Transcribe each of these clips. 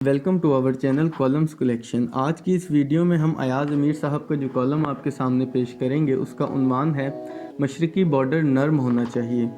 Welcome to our channel columns collection. आज की इस वीडियो में हम अयाज अमीर साहब का जो कॉलम आपके सामने पेश करेंगे उसका उन्वान है मशरकी बॉर्डर नर्म होना चाहिए।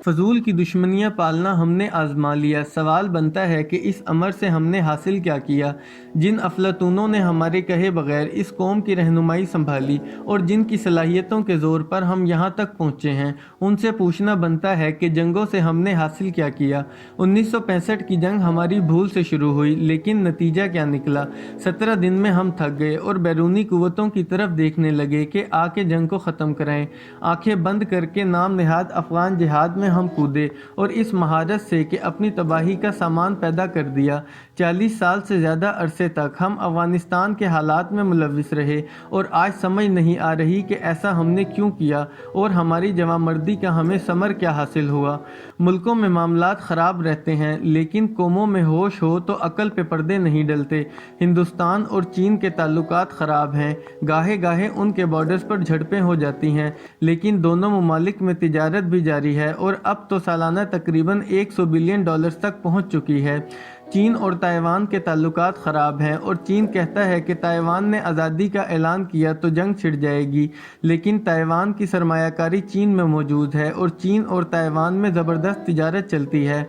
फजूल की दुश्मनियाँ पालना हमने आजमा लिया, सवाल बनता है कि इस अमर से हमने हासिल क्या किया। जिन अफलातूनों ने हमारे कहे बगैर इस कौम की रहनुमाई संभाली और जिनकी सलाहियतों के ज़ोर पर हम यहाँ तक पहुँचे हैं, उनसे पूछना बनता है कि जंगों से हमने हासिल क्या किया। 1965 की जंग हमारी भूल से शुरू हुई, लेकिन नतीजा क्या निकला। 17 दिन में हम थक गए और बैरूनी कुव्वतों की तरफ देखने लगे कि आके जंग को ख़त्म कराएं। आंखें बंद करके नाम निहाद अफ़गान जिहाद में हम कूदे और इस महारत से कि अपनी तबाही का सामान पैदा कर दिया। 40 साल से ज़्यादा अरसे तक हम अफ़गानिस्तान के हालात में मुलविस रहे और आज समझ नहीं आ रही कि ऐसा हमने क्यों किया और हमारी जवामर्दी का हमें समर क्या हासिल हुआ। मुल्कों में मामलात ख़राब रहते हैं, लेकिन कौमों में होश हो तो अकल पे पर्दे नहीं डलते। हिंदुस्तान और चीन के ताल्लुकात ख़राब हैं, गाहे गाहे उनके बॉर्डर्स पर झड़पें हो जाती हैं, लेकिन दोनों ममालिक में तिजारत भी जारी है और अब तो सालाना तकरीबन 100 बिलियन डॉलर्स तक पहुंच चुकी है। चीन और ताइवान के ताल्लुकात ख़राब हैं और चीन कहता है कि ताइवान ने आज़ादी का ऐलान किया तो जंग छिड़ जाएगी, लेकिन ताइवान की सरमायाकारी चीन में मौजूद है और चीन और ताइवान में ज़बरदस्त तिजारत चलती है।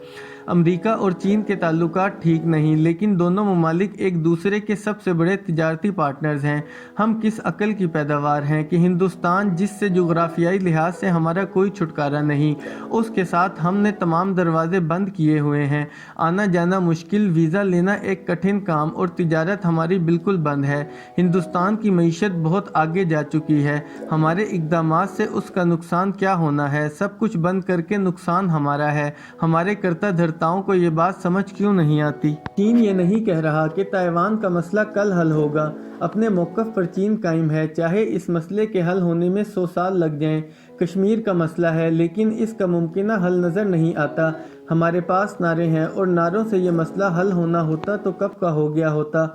अमेरिका और चीन के ताल्लुकात ठीक नहीं, लेकिन दोनों ममालिक एक दूसरे के सबसे बड़े तिजारती पार्टनर्स हैं। हम किस अकल की पैदावार हैं कि हिंदुस्तान, जिससे जुग्राफियाई लिहाज से हमारा कोई छुटकारा नहीं, उसके साथ हमने तमाम दरवाजे बंद किए हुए हैं। आना जाना मुश्किल, वीज़ा लेना एक कठिन काम और तिजारत हमारी बिल्कुल बंद है। हिंदुस्तान की मईशत बहुत आगे जा चुकी है। हमारे इक़दामात से उसका नुकसान क्या होना है? सब कुछ बंद करके नुकसान हमारा है। हमारे कर्ता धर्ताओं को ये बात समझ क्यों नहीं आती? चीन ये नहीं कह रहा कि ताइवान का मसला कल हल होगा। अपने मौक़िफ़ पर चीन कायम है, चाहे इस मसले के हल होने में 100 साल लग जाएं। कश्मीर का मसला है, लेकिन इसका मुमकिन हल नज़र नहीं आता। हमारे पास नारे हैं और नारों से ये मसला हल होना होता तो कब का हो गया होता।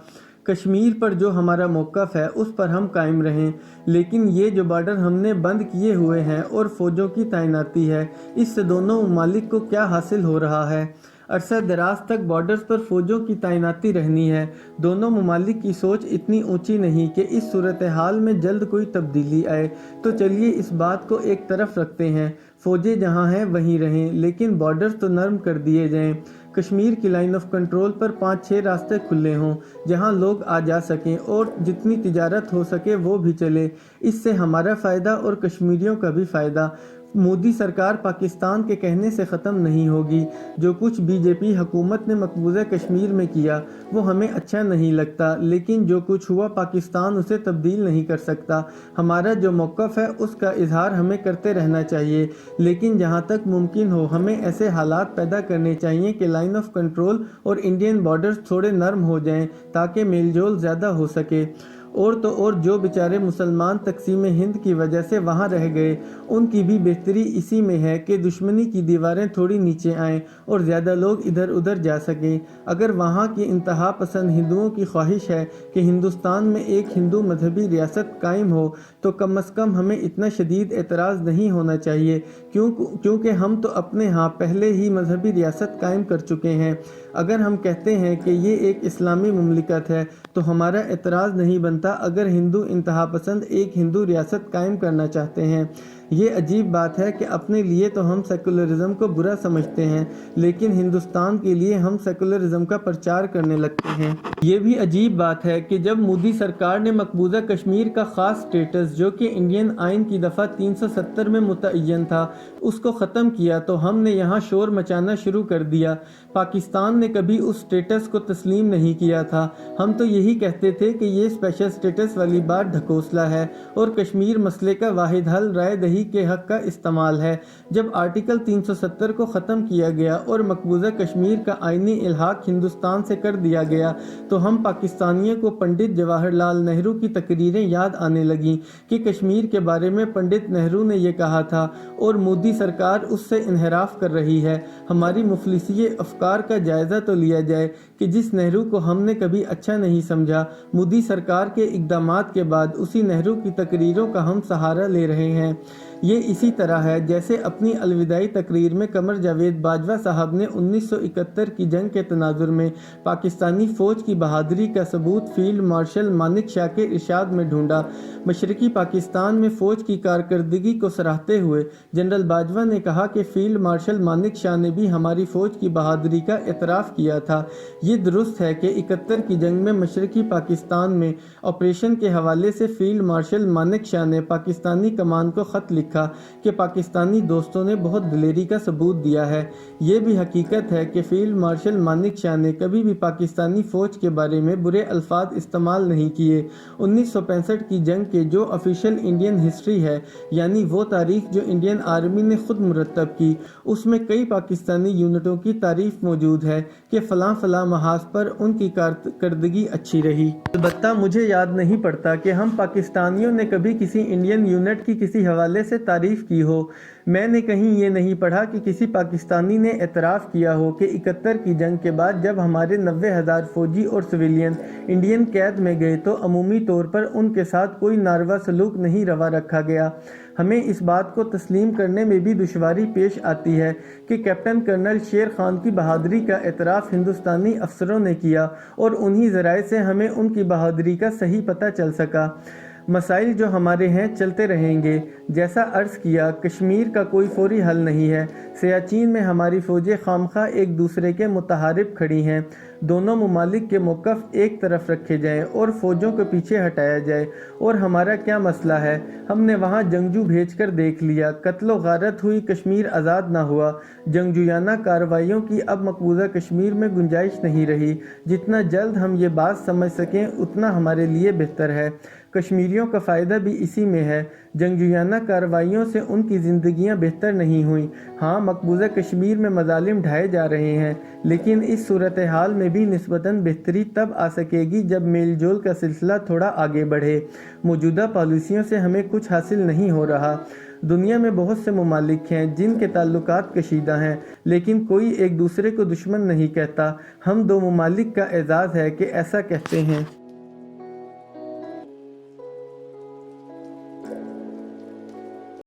कश्मीर पर जो हमारा मौक़िफ़ है उस पर हम कायम रहें, लेकिन ये जो बॉर्डर हमने बंद किए हुए हैं और फ़ौजों की तैनाती है, इससे दोनों ममालिक को क्या हासिल हो रहा है? अरसा दराज तक बॉर्डर्स पर फ़ौजों की तैनाती रहनी है। दोनों ममालिक की सोच इतनी ऊंची नहीं कि इस सूरत हाल में जल्द कोई तब्दीली आए। तो चलिए इस बात को एक तरफ रखते हैं, फ़ौजें जहां हैं वहीं रहें, लेकिन बॉर्डर्स तो नरम कर दिए जाएं। कश्मीर की लाइन ऑफ कंट्रोल पर 5-6 रास्ते खुले हों जहां लोग आ जा सकें और जितनी तिजारत हो सके वो भी चले। इससे हमारा फ़ायदा और कश्मीरियों का भी फ़ायदा। मोदी सरकार पाकिस्तान के कहने से ख़त्म नहीं होगी। जो कुछ बीजेपी हुकूमत ने मकबूजा कश्मीर में किया वो हमें अच्छा नहीं लगता, लेकिन जो कुछ हुआ पाकिस्तान उसे तब्दील नहीं कर सकता। हमारा जो मौक़िफ़ है उसका इजहार हमें करते रहना चाहिए, लेकिन जहाँ तक मुमकिन हो हमें ऐसे हालात पैदा करने चाहिए कि लाइन ऑफ कंट्रोल और इंडियन बॉर्डर्स थोड़े नरम हो जाएं ताकि मेलजोल ज़्यादा हो सके। और तो और जो बेचारे मुसलमान तकसीम हिंद की वजह से वहाँ रह गए, उनकी भी बेहतरी इसी में है कि दुश्मनी की दीवारें थोड़ी नीचे आएं और ज़्यादा लोग इधर उधर जा सकें। अगर वहाँ की इंतहा पसंद हिंदुओं की ख्वाहिश है कि हिंदुस्तान में एक हिंदू मजहबी रियासत कायम हो, तो कम अज़ कम हमें इतना शदीद एतराज़ नहीं होना चाहिए, क्योंकि हम तो अपने यहाँ पहले ही मजहबी रियासत कायम कर चुके हैं। अगर हम कहते हैं कि ये एक इस्लामी मुमलिकत है तो हमारा एतराज़ नहीं बनता अगर हिंदू इंतहा पसंद एक हिंदू रियासत कायम करना चाहते हैं। ये अजीब बात है कि अपने लिए तो हम सेकुलरिज़म को बुरा समझते हैं, लेकिन हिंदुस्तान के लिए हम सेकुलरिज़म का प्रचार करने लगते हैं। ये भी अजीब बात है कि जब मोदी सरकार ने मकबूजा कश्मीर का ख़ास स्टेटस, जो कि इंडियन आइन की दफ़ा 370 में मुतय्यन था, उसको ख़त्म किया तो हमने यहाँ शोर मचाना शुरू कर दिया। पाकिस्तान ने कभी उस स्टेटस को तस्लीम नहीं किया था। हम तो यही कहते थे कि ये स्पेशल स्टेटस वाली बात ढकोसला है और कश्मीर मसले का वाहिद हल राय दही के हक का इस्तेमाल है। जब आर्टिकल 370 को ख़त्म किया गया और मकबूजा कश्मीर का आइनी इल्हाक हिंदुस्तान से कर दिया गया, तो हम पाकिस्तानियों को पंडित जवाहरलाल नेहरू की तकरीरें याद आने लगीं कि कश्मीर के बारे में पंडित नेहरू ने यह कहा था और मोदी सरकार उससे इन्हराफ कर रही है। हमारी मुफलिसी अफकार का जायज़ा तो लिया जाए कि जिस नेहरू को हमने कभी अच्छा नहीं समझा, मोदी सरकार के इक़दामात के बाद उसी नेहरू की तकरीरों का हम सहारा ले रहे हैं। یہ اسی طرح ہے جیسے اپنی الوداعی تقریر میں قمر جاوید باجوہ صاحب نے 1971 کی جنگ کے تناظر میں پاکستانی فوج کی بہادری کا ثبوت فیلڈ مارشل مانک شاہ کے ارشاد میں ڈھونڈا۔ مشرقی پاکستان میں فوج کی کارکردگی کو سراہتے ہوئے جنرل باجوہ نے کہا کہ فیلڈ مارشل مانک شاہ نے بھی ہماری فوج کی بہادری کا اعتراف کیا تھا۔ یہ درست ہے کہ 71 کی جنگ میں مشرقی پاکستان میں آپریشن کے حوالے سے فیلڈ مارشل مانک شاہ نے پاکستانی کمان کو خط لکھا کہ پاکستانی دوستوں نے بہت دلیری کا ثبوت دیا ہے۔ یہ بھی حقیقت ہے کہ فیلڈ مارشل مانک شاہ نے کبھی بھی پاکستانی فوج کے بارے میں برے الفاظ استعمال نہیں کیے۔ 1965 کی جنگ کے جو آفیشیل انڈین ہسٹری ہے، یعنی وہ تاریخ جو انڈین آرمی نے خود مرتب کی، اس میں کئی پاکستانی یونٹوں کی تعریف موجود ہے کہ فلاں فلاں محاذ پر ان کی کارکردگی اچھی رہی۔ البتہ مجھے یاد نہیں پڑتا کہ ہم پاکستانیوں نے کبھی کسی انڈین یونٹ کی کسی حوالے سے تعریف کی ہو۔ میں نے کہیں یہ نہیں پڑھا کہ کسی پاکستانی نے اعتراف کیا ہو کہ 71 کی جنگ کے بعد جب ہمارے 90,000 فوجی اور سویلین انڈین قید میں گئے تو عمومی طور پر ان کے ساتھ کوئی ناروا سلوک نہیں روا رکھا گیا۔ ہمیں اس بات کو تسلیم کرنے میں بھی دشواری پیش آتی ہے کہ کیپٹن کرنل شیر خان کی بہادری کا اعتراف ہندوستانی افسروں نے کیا اور انہی ذرائع سے ہمیں ان کی بہادری کا صحیح پتہ چل سکا۔ مسائل جو ہمارے ہیں چلتے رہیں گے۔ جیسا عرض کیا، کشمیر کا کوئی فوری حل نہیں ہے۔ سیاچین میں ہماری فوجیں خامخواہ ایک دوسرے کے متحارب کھڑی ہیں۔ دونوں ممالک کے موقف ایک طرف رکھے جائیں اور فوجوں کو پیچھے ہٹایا جائے۔ اور ہمارا کیا مسئلہ ہے؟ ہم نے وہاں جنگجو بھیج کر دیکھ لیا، قتل و غارت ہوئی، کشمیر آزاد نہ ہوا۔ جنگجویانہ کارروائیوں کی اب مقبوضہ کشمیر میں گنجائش نہیں رہی۔ جتنا جلد ہم یہ بات سمجھ سکیں اتنا ہمارے لیے بہتر ہے۔ کشمیریوں کا فائدہ بھی اسی میں ہے۔ جنگجویانہ کارروائیوں سے ان کی زندگیاں بہتر نہیں ہوئیں۔ ہاں، مقبوضہ کشمیر میں مظالم ڈھائے جا رہے ہیں، لیکن اس صورتحال میں بھی نسبتاً بہتری تب آ سکے گی جب میل جول کا سلسلہ تھوڑا آگے بڑھے۔ موجودہ پالیسیوں سے ہمیں کچھ حاصل نہیں ہو رہا۔ دنیا میں بہت سے ممالک ہیں جن کے تعلقات کشیدہ ہیں، لیکن کوئی ایک دوسرے کو دشمن نہیں کہتا۔ ہم دو ممالک کا اعزاز ہے کہ ایسا کہتے ہیں۔